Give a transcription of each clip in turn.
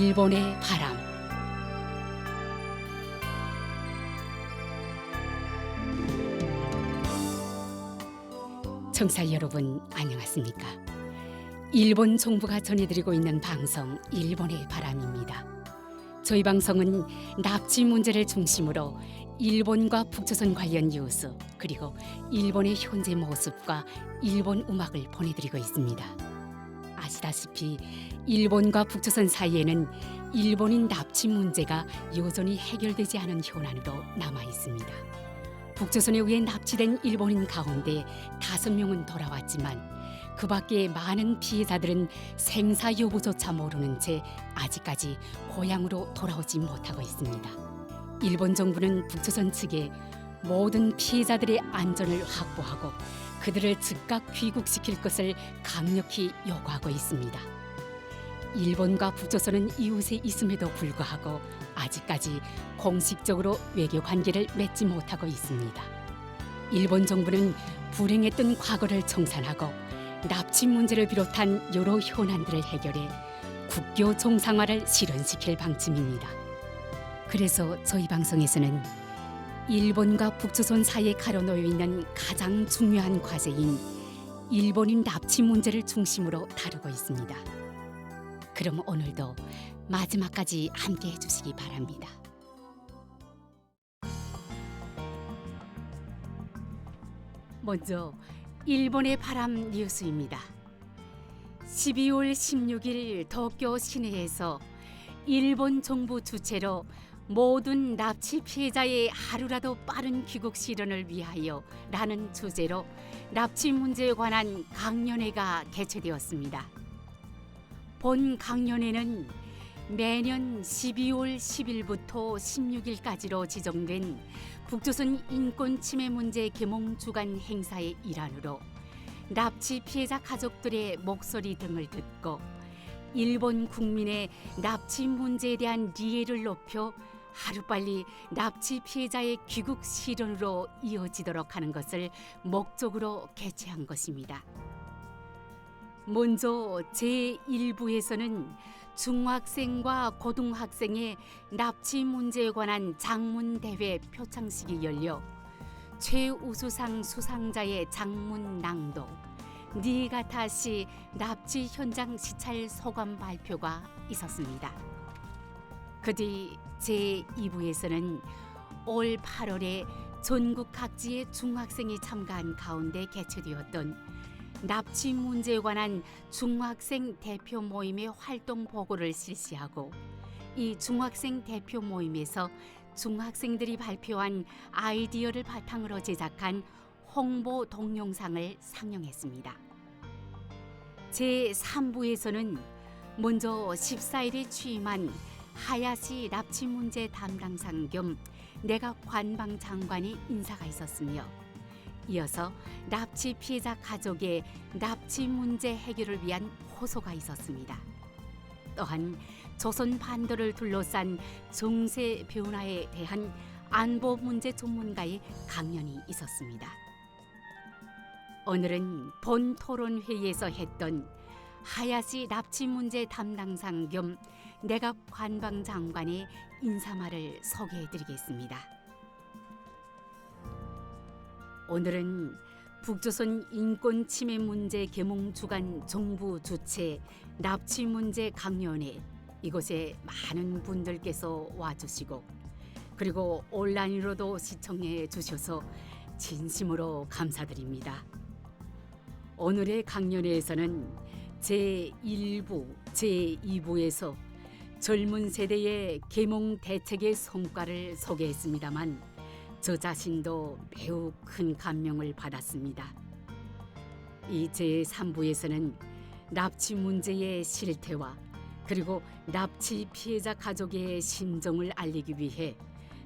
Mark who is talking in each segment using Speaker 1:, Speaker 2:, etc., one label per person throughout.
Speaker 1: 일본의 바람. 청취자 여러분 안녕하십니까? 일본 정부가 전해드리고 있는 방송 일본의 바람입니다. 저희 방송은 납치 문제를 중심으로 일본과 북조선 관련 뉴스 그리고 일본의 현재 모습과 일본 음악을 보내드리고 있습니다. 아시다시피 일본과 북조선 사이에는 일본인 납치 문제가 여전히 해결되지 않은 현안으로 남아 있습니다. 북조선에 의해 납치된 일본인 가운데 5명은 돌아왔지만 그 밖에 많은 피해자들은 생사 여부조차 모르는 채 아직까지 고향으로 돌아오지 못하고 있습니다. 일본 정부는 북조선 측에 모든 피해자들의 안전을 확보하고 그들을 즉각 귀국시킬 것을 강력히 요구하고 있습니다. 일본과 북조선은 이웃에 있음에도 불구하고 아직까지 공식적으로 외교 관계를 맺지 못하고 있습니다. 일본 정부는 불행했던 과거를 청산하고 납치 문제를 비롯한 여러 현안들을 해결해 국교 정상화를 실현시킬 방침입니다. 그래서 저희 방송에서는 일본과 북조선 사이에 가려놓여 있는 가장 중요한 과제인 일본인 납치 문제를 중심으로 다루고 있습니다. 그럼 오늘도 마지막까지 함께 해주시기 바랍니다. 먼저 일본의 바람 뉴스입니다. 12월 16일 도쿄 시내에서 일본 정부 주최로 모든 납치 피해자의 하루라도 빠른 귀국 실현을 위하여 라는 주제로 납치 문제에 관한 강연회가 개최되었습니다. 본 강연회는 매년 12월 10일부터 16일까지로 지정된 북조선 인권 침해 문제 계몽 주간 행사의 일환으로 납치 피해자 가족들의 목소리 등을 듣고 일본 국민의 납치 문제에 대한 이해를 높여 하루빨리 납치 피해자의 귀국 실현으로 이어지도록 하는 것을 목적으로 개최한 것입니다. 먼저 제1부에서는 중학생과 고등학생의 납치 문제에 관한 장문 대회 표창식이 열려 최우수상 수상자의 장문 낭독, 니가타시 납치 현장 시찰 소감 발표가 있었습니다. 그 뒤 제2부에서는 올 8월에 전국 각지의 중학생이 참가한 가운데 개최되었던 납치 문제에 관한 중학생 대표 모임의 활동 보고를 실시하고 이 중학생 대표 모임에서 중학생들이 발표한 아이디어를 바탕으로 제작한 홍보 동영상을 상영했습니다. 제3부에서는 먼저 14일에 취임한 하야시 납치 문제 담당상 겸 내각 관방 장관의 인사가 있었으며 이어서 납치 피해자 가족의 납치 문제 해결을 위한 호소가 있었습니다. 또한 조선 반도를 둘러싼 정세 변화에 대한 안보 문제 전문가의 강연이 있었습니다. 오늘은 본 토론회의에서 했던 하야시 납치 문제 담당상 겸 내각 관방 장관의 인사말을 소개해드리겠습니다. 오늘은 북조선 인권 침해 문제 계몽 주간 정부 주최 납치 문제 강연회 이곳에 많은 분들께서 와주시고 그리고 온라인으로도 시청해 주셔서 진심으로 감사드립니다. 오늘의 강연회에서는 제1부, 제2부에서 젊은 세대의 계몽 대책의 성과를 소개했습니다만 저 자신도 매우 큰 감명을 받았습니다. 이 제3부에서는 납치 문제의 실태와 그리고 납치 피해자 가족의 심정을 알리기 위해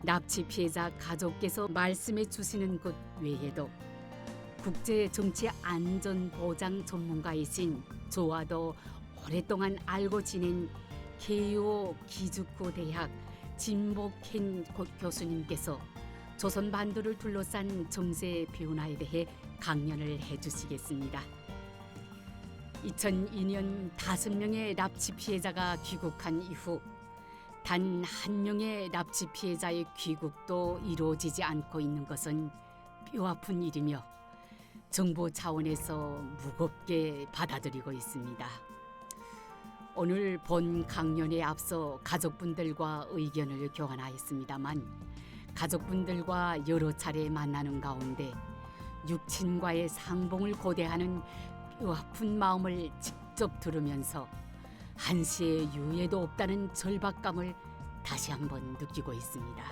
Speaker 1: 납치 피해자 가족께서 말씀해 주시는 것 외에도 국제정치안전보장 전문가이신 저와도 오랫동안 알고 지낸 케이오 기즈쿠 대학 진복켄 교수님께서 조선 반도를 둘러싼 정세 변화에 대해 강연을 해주시겠습니다. 2002년 5명의 납치 피해자가 귀국한 이후 단 한 명의 납치 피해자의 귀국도 이루어지지 않고 있는 것은 뼈아픈 일이며 정부 차원에서 무겁게 받아들이고 있습니다. 오늘 본 강연에 앞서 가족분들과 의견을 교환하였습니다만 가족분들과 여러 차례 만나는 가운데 육친과의 상봉을 고대하는 뼈아픈 마음을 직접 들으면서 한시의 유예도 없다는 절박감을 다시 한번 느끼고 있습니다.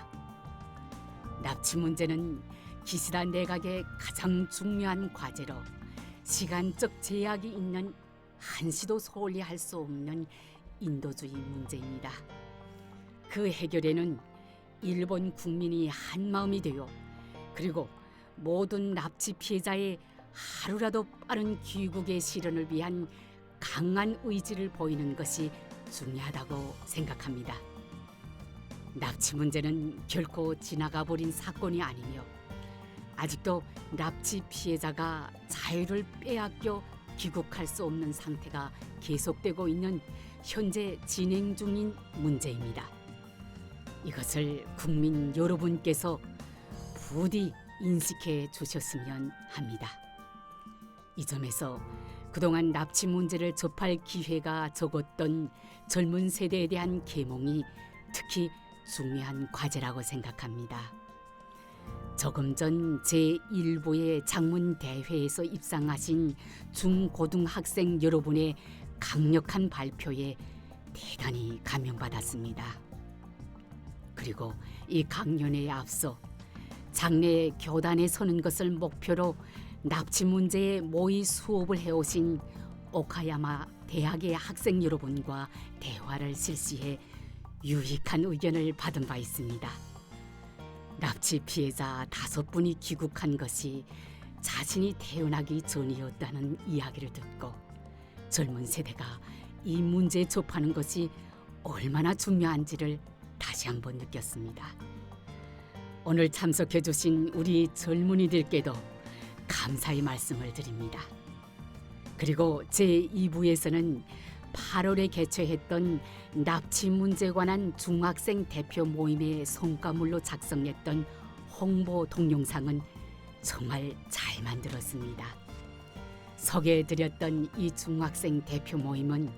Speaker 1: 납치 문제는 기시다 내각의 가장 중요한 과제로 시간적 제약이 있는 한시도 소홀히 할 수 없는 인도주의 문제입니다. 그 해결에는 일본 국민이 한마음이 되어 그리고 모든 납치 피해자의 하루라도 빠른 귀국의 실현을 위한 강한 의지를 보이는 것이 중요하다고 생각합니다. 납치 문제는 결코 지나가 버린 사건이 아니며 아직도 납치 피해자가 자유를 빼앗겨 귀국할 수 없는 상태가 계속되고 있는 현재 진행 중인 문제입니다. 이것을 국민 여러분께서 부디 인식해 주셨으면 합니다. 이 점에서 그동안 납치 문제를 접할 기회가 적었던 젊은 세대에 대한 계몽이 특히 중요한 과제라고 생각합니다. 조금 전 제1부의 장문대회에서 입상하신 중고등학생 여러분의 강력한 발표에 대단히 감명받았습니다. 그리고 이 강연에 앞서 장래 교단에 서는 것을 목표로 납치 문제에 모의 수업을 해오신 오카야마 대학의 학생 여러분과 대화를 실시해 유익한 의견을 받은 바 있습니다. 납치 피해자 5분이 귀국한 것이 자신이 태어나기 전이었다는 이야기를 듣고 젊은 세대가 이 문제에 접하는 것이 얼마나 중요한지를 다시 한번 느꼈습니다. 오늘 참석해 주신 우리 젊은이들께도 감사의 말씀을 드립니다. 그리고 제2부에서는 8월에 개최했던 납치 문제에 관한 중학생 대표 모임의 성과물로 작성했던 홍보 동영상은 정말 잘 만들었습니다. 소개해드렸던 이 중학생 대표 모임은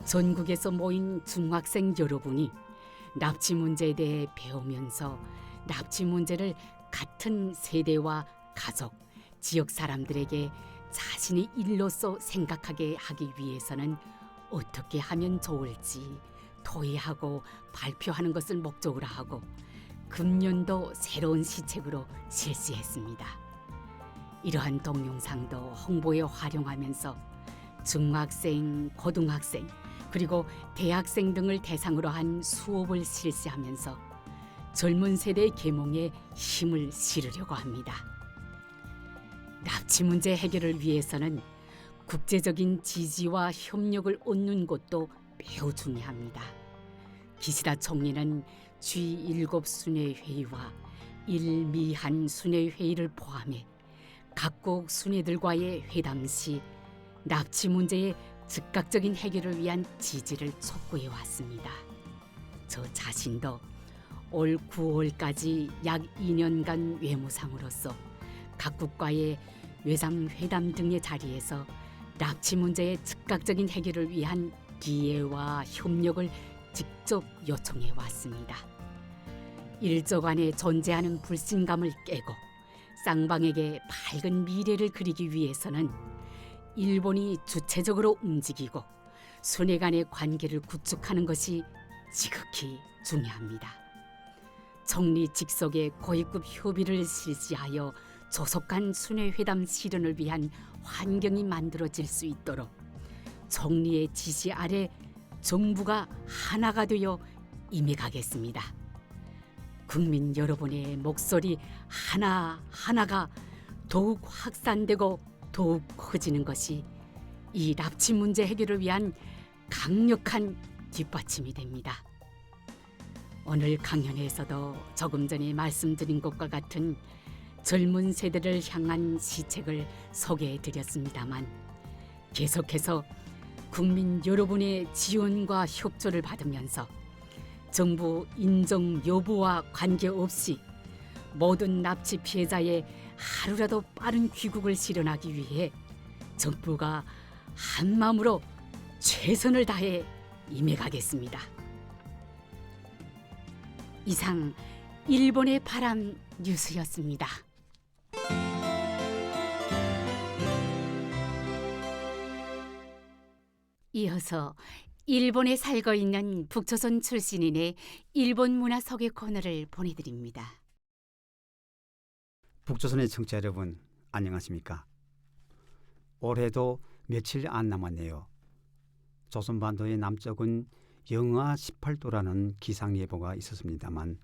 Speaker 1: 전국에서 모인 중학생 여러분이 납치 문제에 대해 배우면서 납치 문제를 같은 세대와 가족, 지역 사람들에게 자신의 일로서 생각하게 하기 위해서는 어떻게 하면 좋을지 토의하고 발표하는 것을 목적으로 하고 금년도 새로운 시책으로 실시했습니다. 이러한 동영상도 홍보에 활용하면서 중학생, 고등학생, 그리고 대학생 등을 대상으로 한 수업을 실시하면서 젊은 세대의 계몽에 힘을 실으려고 합니다. 납치 문제 해결을 위해서는 국제적인 지지와 협력을 얻는 것도 매우 중요합니다. 기시다 총리는 G7 순회회의와 일미한 순회회의를 포함해 각국 순회들과의 회담 시 납치 문제의 즉각적인 해결을 위한 지지를 촉구해 왔습니다. 저 자신도 올 9월까지 약 2년간 외무상으로서 각국과의 외상회담 등의 자리에서 납치 문제의 즉각적인 해결을 위한 기회와 협력을 직접 요청해 왔습니다. 일조 간에 존재하는 불신감을 깨고 쌍방에게 밝은 미래를 그리기 위해서는 일본이 주체적으로 움직이고 순회 간의 관계를 구축하는 것이 지극히 중요합니다. 총리 직속의 고위급 협의를 실시하여 조속한 순회회담 실현을 위한 환경이 만들어질 수 있도록 총리의 지시 아래 정부가 하나가 되어 임해가겠습니다. 국민 여러분의 목소리 하나하나가 더욱 확산되고 더욱 커지는 것이 이 납치 문제 해결을 위한 강력한 뒷받침이 됩니다. 오늘 강연에서도 조금 전에 말씀드린 것과 같은 젊은 세대를 향한 시책을 소개해 드렸습니다만 계속해서 국민 여러분의 지원과 협조를 받으면서 정부 인정 여부와 관계없이 모든 납치 피해자의 하루라도 빠른 귀국을 실현하기 위해 정부가 한마음으로 최선을 다해 임해가겠습니다. 이상 일본의 바람 뉴스였습니다. 이어서 일본에 살고 있는 북조선 출신인의 일본 문화 소개 코너를 보내드립니다.
Speaker 2: 북조선의 청취자 여러분, 안녕하십니까? 올해도 며칠 안 남았네요. 조선반도의 남쪽은 영하 18도라는 기상예보가 있었습니다만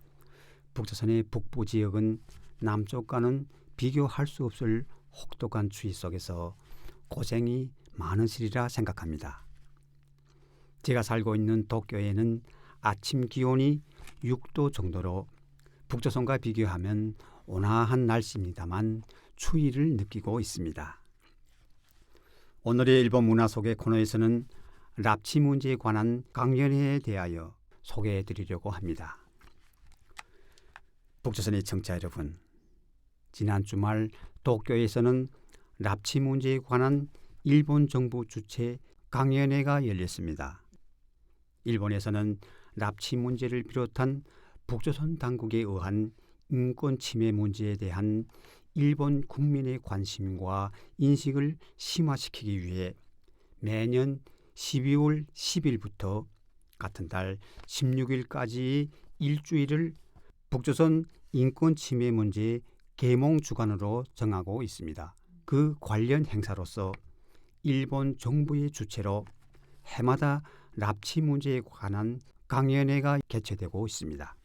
Speaker 2: 북조선의 북부 지역은 남쪽과는 비교할 수 없을 혹독한 추위 속에서 고생이 많으시리라 생각합니다. 제가 살고 있는 도쿄에는 아침 기온이 6도 정도로 북조선과 비교하면 온화한 날씨입니다만 추위를 느끼고 있습니다. 오늘의 일본 문화 소개 코너에서는 납치 문제에 관한 강연회에 대하여 소개해 드리려고 합니다. 북조선의 청취자 여러분, 지난 주말 도쿄에서는 납치 문제에 관한 일본 정부 주최 강연회가 열렸습니다. 일본에서는 납치 문제를 비롯한 북조선 당국에 의한 인권 침해 문제에 대한 일본 국민의 관심과 인식을 심화시키기 위해 매년 12월 10일부터 같은 달 16일까지의 일주일을 북조선 인권 침해 문제 계몽 주간으로 정하고 있습니다. 그 관련 행사로서 일본 정부의 주최로 해마다 납치 문제에 관한 강연회가 개최되고 있습니다.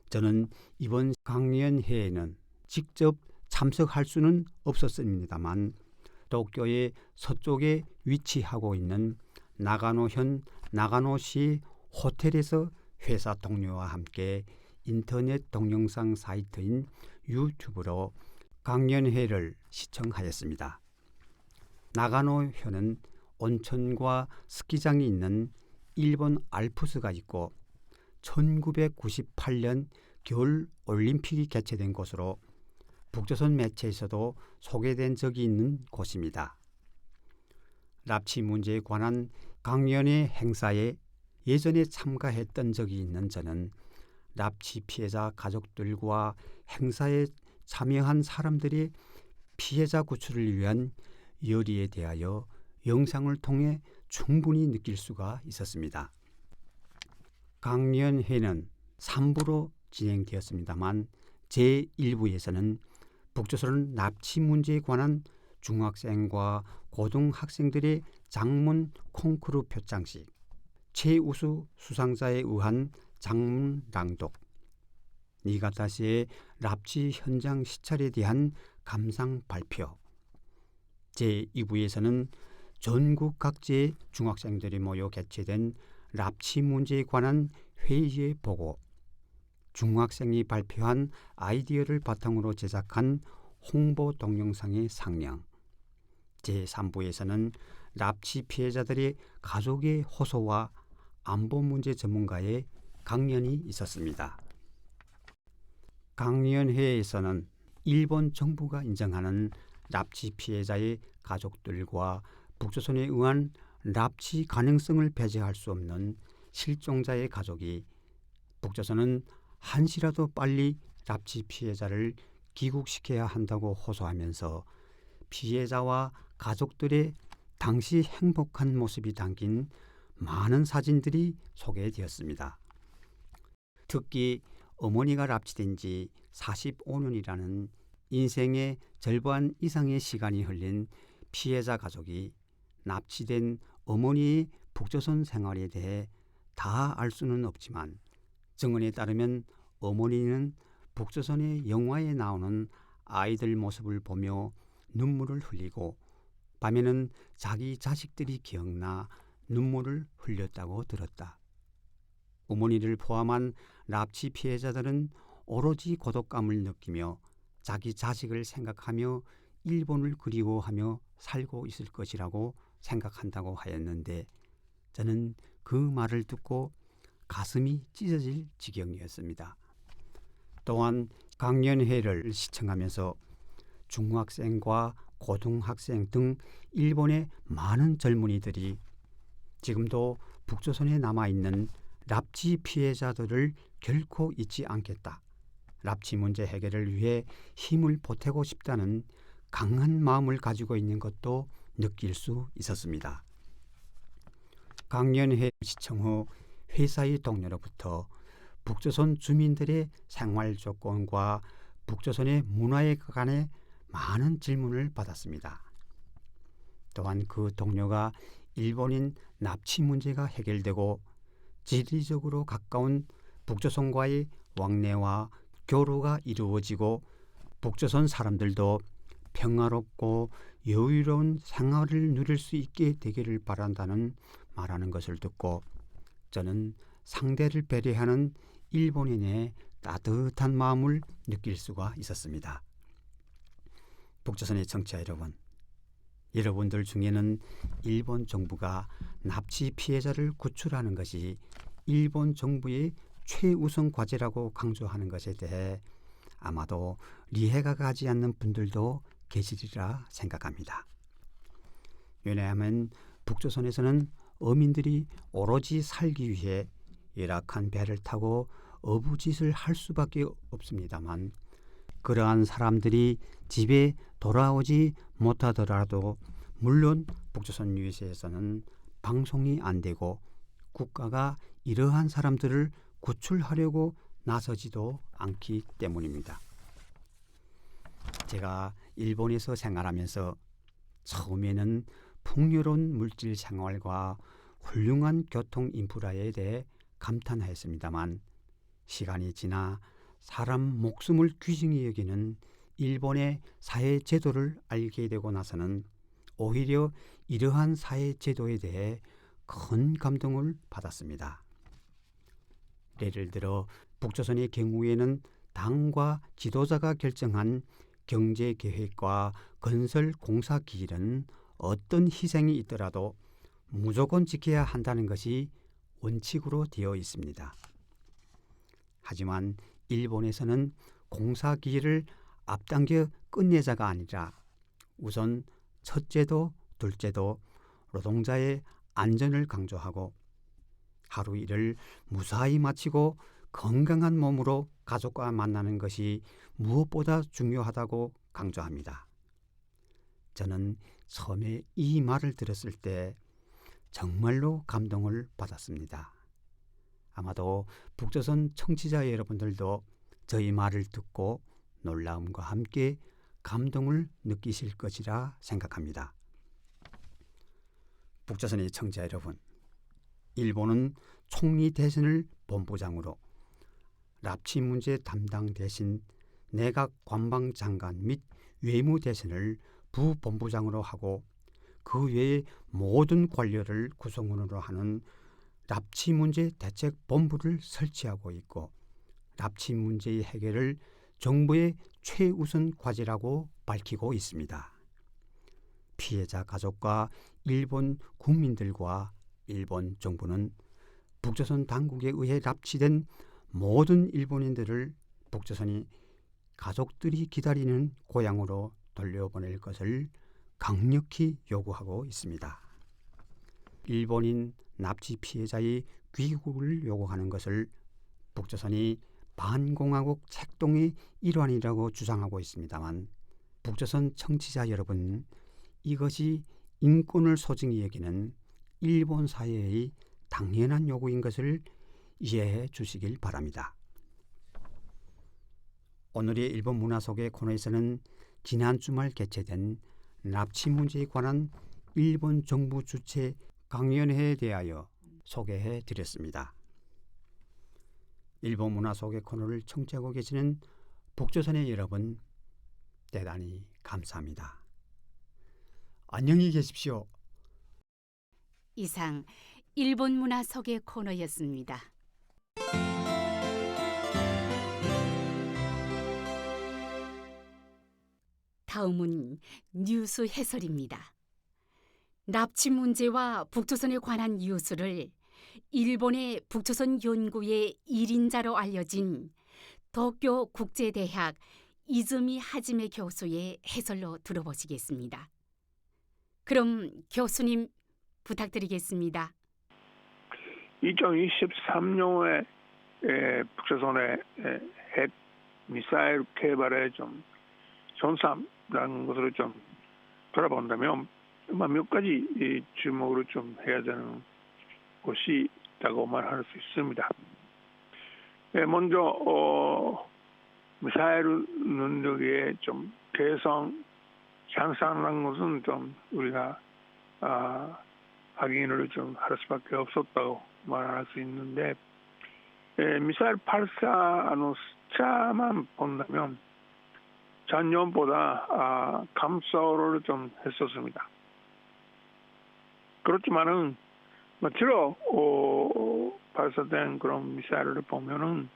Speaker 2: 저는 이번 강연회에는 직접 참석할 수는 없었습니다만 도쿄의 서쪽에 위치하고 있는 나가노현 나가노시 호텔에서 회사 동료와 함께 인터넷 동영상 사이트인 유튜브로 강연회를 시청하였습니다. 나가노현은 온천과 스키장이 있는 일본 알프스가 있고 1998년 겨울 올림픽이 개최된 곳으로 북조선 매체에서도 소개된 적이 있는 곳입니다. 납치 문제에 관한 강연회 행사에 예전에 참가했던 적이 있는 저는 납치 피해자 가족들과 행사에 참여한 사람들이 피해자 구출을 위한 열의에 대하여 영상을 통해 충분히 느낄 수가 있었습니다. 강연회는 3부로 진행되었습니다만 제1부에서는 북조선 납치 문제에 관한 중학생과 고등학생들의 장문 콩쿠르 표창식, 최우수 수상자에 의한 장문 낭독, 니가타시의 납치 현장 시찰에 대한 감상 발표, 제2부에서는 전국 각지의 중학생들이 모여 개최된 납치 문제에 관한 회의의 보고, 중학생이 발표한 아이디어를 바탕으로 제작한 홍보 동영상의 상영, 제3부에서는 납치 피해자들의 가족의 호소와 안보 문제 전문가의 강연이 있었습니다. 강연회에서는 일본 정부가 인정하는 납치 피해자의 가족들과 북조선에 의한 납치 가능성을 배제할 수 없는 실종자의 가족이 북조선은 한시라도 빨리 납치 피해자를 귀국시켜야 한다고 호소하면서 피해자와 가족들의 당시 행복한 모습이 담긴 많은 사진들이 소개되었습니다. 특히 어머니가 납치된 지 45년이라는 인생의 절반 이상의 시간이 흘린 피해자 가족이 납치된 어머니의 북조선 생활에 대해 다 알 수는 없지만 증언에 따르면 어머니는 북조선의 영화에 나오는 아이들 모습을 보며 눈물을 흘리고 밤에는 자기 자식들이 기억나 눈물을 흘렸다고 들었다. 어머니를 포함한 납치 피해자들은 오로지 고독감을 느끼며 자기 자식을 생각하며 일본을 그리워하며 살고 있을 것이라고 생각한다고 하였는데 저는 그 말을 듣고 가슴이 찢어질 지경이었습니다. 또한 강연회를 시청하면서 중학생과 고등학생 등 일본의 많은 젊은이들이 지금도 북조선에 남아있는 납치 피해자들을 결코 잊지 않겠다. 납치 문제 해결을 위해 힘을 보태고 싶다는 강한 마음을 가지고 있는 것도 느낄 수 있었습니다. 강연회 시청 후 회사의 동료로부터 북조선 주민들의 생활 조건과 북조선의 문화에 관해 많은 질문을 받았습니다. 또한 그 동료가 일본인 납치 문제가 해결되고 지리적으로 가까운 북조선과의 왕래와 교류가 이루어지고 북조선 사람들도 평화롭고 여유로운 생활을 누릴 수 있게 되기를 바란다는 말하는 것을 듣고 저는 상대를 배려하는 일본인의 따뜻한 마음을 느낄 수가 있었습니다. 북조선의 청취자 여러분, 여러분들 중에는 일본 정부가 납치 피해자를 구출하는 것이 일본 정부의 최우선 과제라고 강조하는 것에 대해 아마도 이해가 가지 않는 분들도 계시리라 생각합니다. 왜냐하면 북조선에서는 어민들이 오로지 살기 위해 열악한 배를 타고 어부짓을 할 수밖에 없습니다만 그러한 사람들이 집에 돌아오지 못하더라도 물론 북조선 유해에서는 방송이 안 되고 국가가 이러한 사람들을 구출하려고 나서지도 않기 때문입니다. 제가 일본에서 생활하면서 처음에는 풍요로운 물질 생활과 훌륭한 교통 인프라에 대해 감탄하였습니다만 시간이 지나 사람 목숨을 귀중히 여기는 일본의 사회 제도를 알게 되고 나서는 오히려 이러한 사회 제도에 대해 큰 감동을 받았습니다. 예를 들어 북조선의 경우에는 당과 지도자가 결정한 경제계획과 건설 공사 기일은 어떤 희생이 있더라도 무조건 지켜야 한다는 것이 원칙으로 되어 있습니다. 하지만 일본에서는 공사 기일을 앞당겨 끝내자가 아니라 우선 첫째도 둘째도 노동자의 안전을 강조하고 하루 일을 무사히 마치고 건강한 몸으로 가족과 만나는 것이 무엇보다 중요하다고 강조합니다. 저는 처음에 이 말을 들었을 때 정말로 감동을 받았습니다. 아마도 북조선 청취자 여러분들도 저희 말을 듣고 놀라움과 함께 감동을 느끼실 것이라 생각합니다. 북조선의 청취자 여러분, 일본은 총리 대신을 본부장으로 납치 문제 담당 대신 내각 관방장관 및 외무대신을 부본부장으로 하고 그 외의 모든 관료를 구성원으로 하는 납치 문제 대책 본부를 설치하고 있고 납치 문제의 해결을 정부의 최우선 과제라고 밝히고 있습니다. 피해자 가족과 일본 국민들과 일본 정부는 북조선 당국에 의해 납치된 모든 일본인들을 북조선이 가족들이 기다리는 고향으로 돌려보낼 것을 강력히 요구하고 있습니다. 일본인 납치 피해자의 귀국을 요구하는 것을 북조선이 반공화국 책동의 일환이라고 주장하고 있습니다만 북조선 청취자 여러분, 이것이 인권을 소중히 여기는 일본 사회의 당연한 요구인 것을 이해해 주시길 바랍니다. 오늘의 일본 문화 속의 코너에서는 지난 주말 개최된 납치 문제에 관한 일본 정부 주최 강연회에 대하여 소개해 드렸습니다. 일본 문화 속의 코너를 청취하고 계시는 북조선의 여러분, 대단히 감사합니다. 안녕히 계십시오.
Speaker 1: 이상 일본 문화 소개 코너였습니다. 다음은 뉴스 해설입니다. 납치 문제와 북조선에 관한 뉴스를 일본의 북조선 연구의 1인자로 알려진 도쿄 국제대학 이즈미 하지메 교수의 해설로 들어보시겠습니다. 그럼 교수님 부탁드리겠습니다.
Speaker 3: 2023년에 북조선의 핵 미사일 개발에 좀 전삼이라는 것으로 좀 돌아본다면 몇 가지 주목으로 좀 해야 되는 것이 있다고 말할 수 있습니다. 먼저 미사일 능력의 좀 개성 향상하는 것은 좀 우리가 확인을 좀 할 수밖에 없었다고 말할 수 있는데, 미사일 발사하는 숫자만 본다면 작년보다 감소를 좀 했었습니다. 그렇지만은 주로 발사된 그런 미사일을 보면은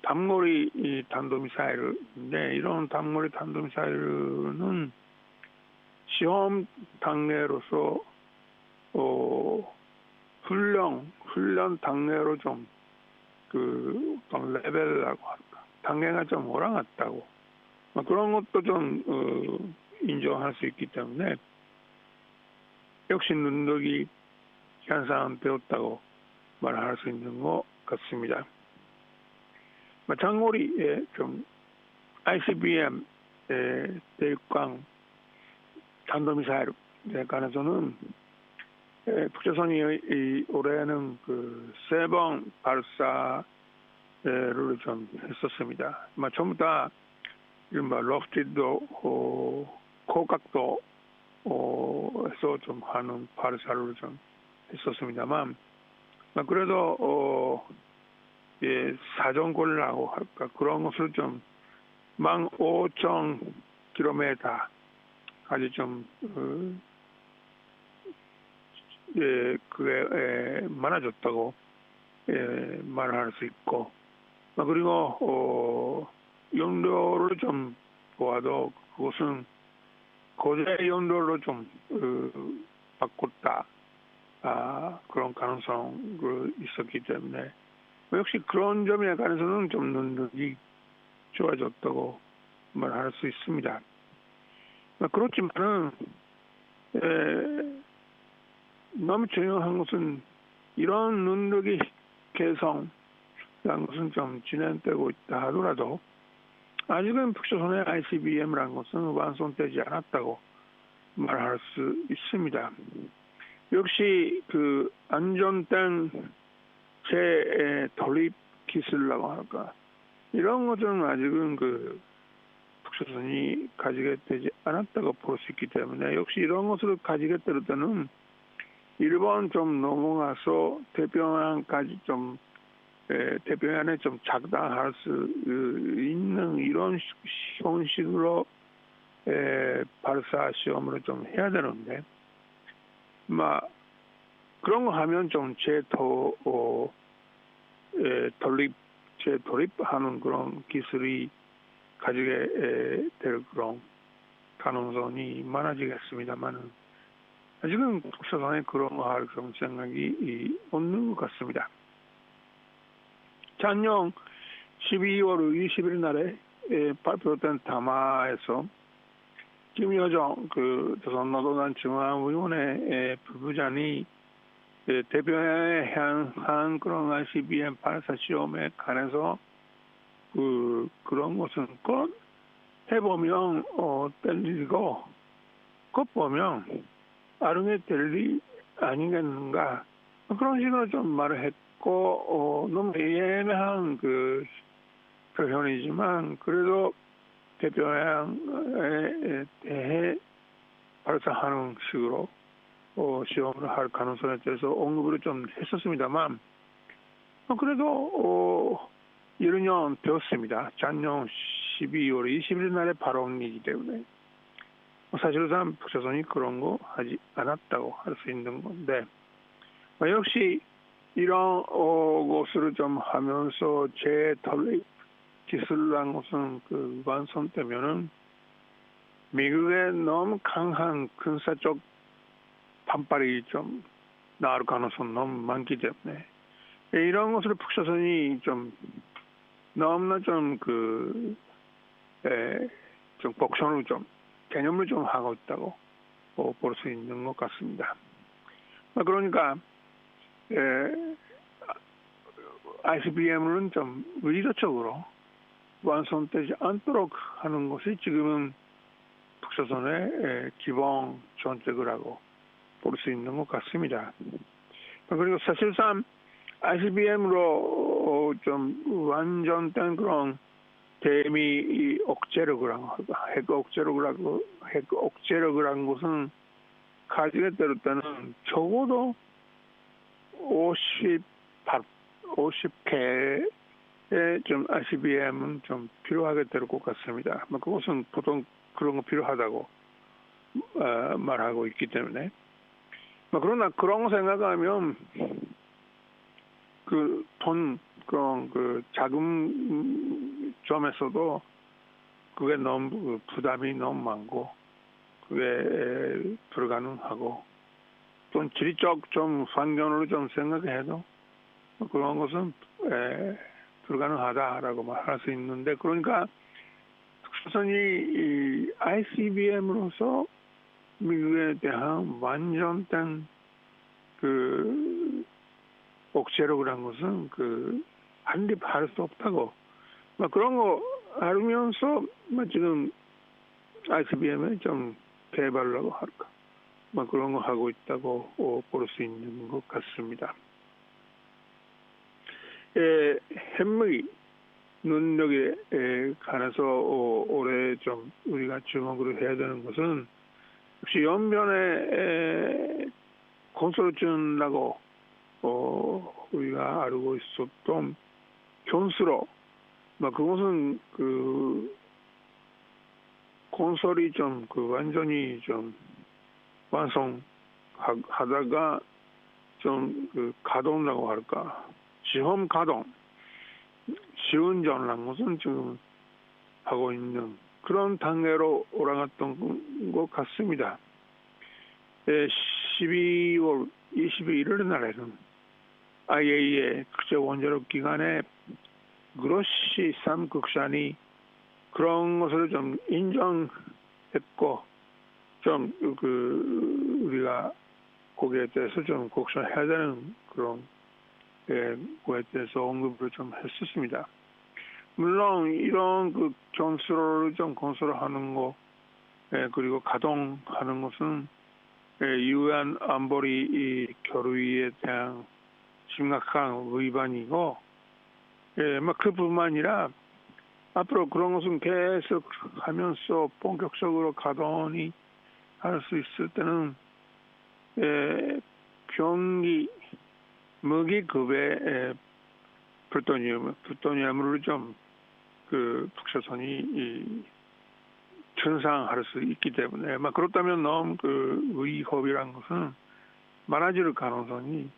Speaker 3: 단거리 탄도미사일인데, 이런 단거리 탄도미사일은 시험 단계로서 훈련 단계로 좀 어떤 레벨이라고 할까, 단계가 좀 올라갔다고, 그런 것도 좀 인정할 수 있기 때문에 역시 능력이 향상되었다고 말할 수 있는 것 같습니다. 장거리에 좀 ICBM 대륙간 탄도미사일에 관해서는 북조선이 올해는 3번 발사를 좀 했었습니다. 전부 다 이른바 로프티드 고각도에서 좀 하는 발사를 좀 했었습니다만, 그래도 사정거리라고 할까, 그런 것을 좀 15,000km까지 좀 그게 많아졌다고 말할 수 있고, 그리고 연료를 좀 보아도 그것은 고대 연료로 좀 바꿨다, 그런 가능성이 있었기 때문에 역시 그런 점에 관해서는 좀 능력이 좋아졌다고 말할 수 있습니다. 그렇지만은 너무 중요한 것은 이런 능력의 개성이라는 것은 좀 진행되고 있다 하더라도 아직은 북조선의 ICBM이라는 것은 완성되지 않았다고 말할 수 있습니다. 역시 안전된 재돌입 기술이라고 할까, 이런 것은 아직은 북조선이 가지게 되지 않았다고 볼 수 있기 때문에, 역시 이런 것을 가지게 될 때는 일본 좀 넘어가서 태평양까지 좀 태평양에 좀 작동할 수 있는 이런 형식으로 발사 시험을 좀 해야 되는데, 그런 거 하면 좀 재돌입하는 그런 기술이 가지게 될 그런 가능성이 많아지겠습니다만은, 아직은 북조선에 그런 거 할 그런 생각이 없는 것 같습니다. 작년 12월 20일 날에 발표된 담화에서 김여정 조선노동당 중앙위원회 부부장이 태평양에 향한 그런 ICBM 발사 시험에 관해서 그런 것은 꼭 해보면 될 일이고, 꼭 보면 아름에 될 일 아니겠는가, 그런 식으로 좀 말을 했고, 너무 예매한 표현이지만 그래도 태평양에 대해 발사하는 식으로 시험을 할 가능성에 대해서 언급을 좀 했었습니다만, 그래도 여러 년 되었습니다. 작년 12월 20일 날에 발언이기 때문에 사실상 북조선이 그런 거 하지 않았다고 할 수 있는 건데, 역시 이런 것을 좀 하면서 재돌입 기술이라는 것은 완성되면은 미국의 너무 강한 군사적 반발이 좀 나올 가능성 너무 많기 때문에 이런 것으로 북조선이 좀 너무나 좀 좀 복선을 좀 개념을 좀 하고 있다고 볼 수 있는 것 같습니다. 그러니까 ICBM은 좀 의도적으로 완성되지 않도록 하는 것이 지금은 북조선의 기본 정책이라고 볼 수 있는 것 같습니다. 그리고 사실상 ICBM으로 좀 완전된 그런 대미 억제력이라고 핵 억제력이라는 것은 가지게 될 때는 적어도 50개의 좀 ICBM은 좀 필요하게 될 것 같습니다. 그것은 보통 그런 거 필요하다고 말하고 있기 때문에. 그러나 그런 거 생각하면 그런 자금 점에서도 그게 너무 부담이 너무 많고 그게 불가능하고 좀 지리적 좀 환경으로 좀 생각해도 그런 것은 불가능하다라고 말할 수 있는데 그러니까 북조선이 ICBM으로서 미국에 대한 완전된 억제력이라는 것은 한립할 수 없다고 그런 거 알면서 지금 ICBM에 좀 개발하고 할까 그런 거 하고 있다고 볼 수 있는 것 같습니다. 핵무기 능력에 관해서 올해 좀 우리가 주목을 해야 되는 것은 역시 연변에 건설준다고 우리가 알고 있었던 견수로 그것은 건설이 좀 완전히 좀 완성하다가 좀 가동이라고 할까 시험 가동 시운전이라는 것은 지금 하고 있는 그런 단계로 올라갔던 것 같습니다. 12월 21일 날에는 IAEA 국제원자력 기관의 그로시 3국장이 그런 것을 좀 인정했고 좀 우리가 거기에 대해서 좀 걱정해야 되는 그런 거에 대해서 언급을 좀 했었습니다. 물론 이런 견수로를 좀 건설하는 거 그리고 가동하는 것은 유엔 안보리 결의에 대한 심각한 위반이고 그뿐만 아니라 앞으로 그런 것은 계속 하면서 본격적으로 가동이 할 수 있을 때는 병기 무기급의 플루토늄을 좀 북조선이 전상할 수 있기 때문에 그렇다면 너무 위협이라는 것은 많아질 가능성이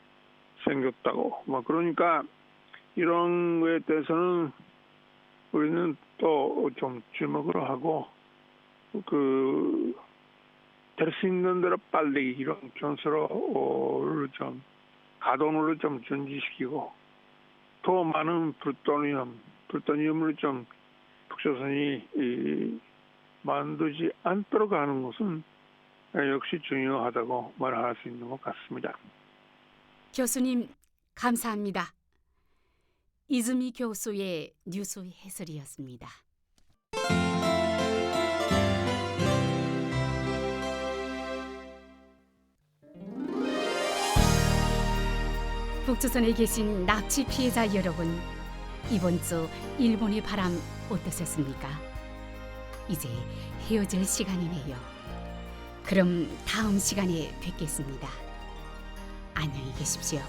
Speaker 3: 생겼다고 그러니까 이런 거에 대해서는 우리는 또 좀 주목을 하고 될 수 있는 대로 빨리 이런 견수로를 좀 가동을 좀 준비시키고 더 많은 플루토늄을 좀 북조선이 만들지 않도록 하는 것은 역시 중요하다고 말할 수 있는 것 같습니다.
Speaker 1: 교수님 감사합니다. 이즈미 교수의 뉴스 해설이었습니다. 북조선에 계신 납치 피해자 여러분, 이번 주 일본의 바람 어떠셨습니까? 이제 헤어질 시간이네요. 그럼 다음 시간에 뵙겠습니다. 안녕히 계십시오.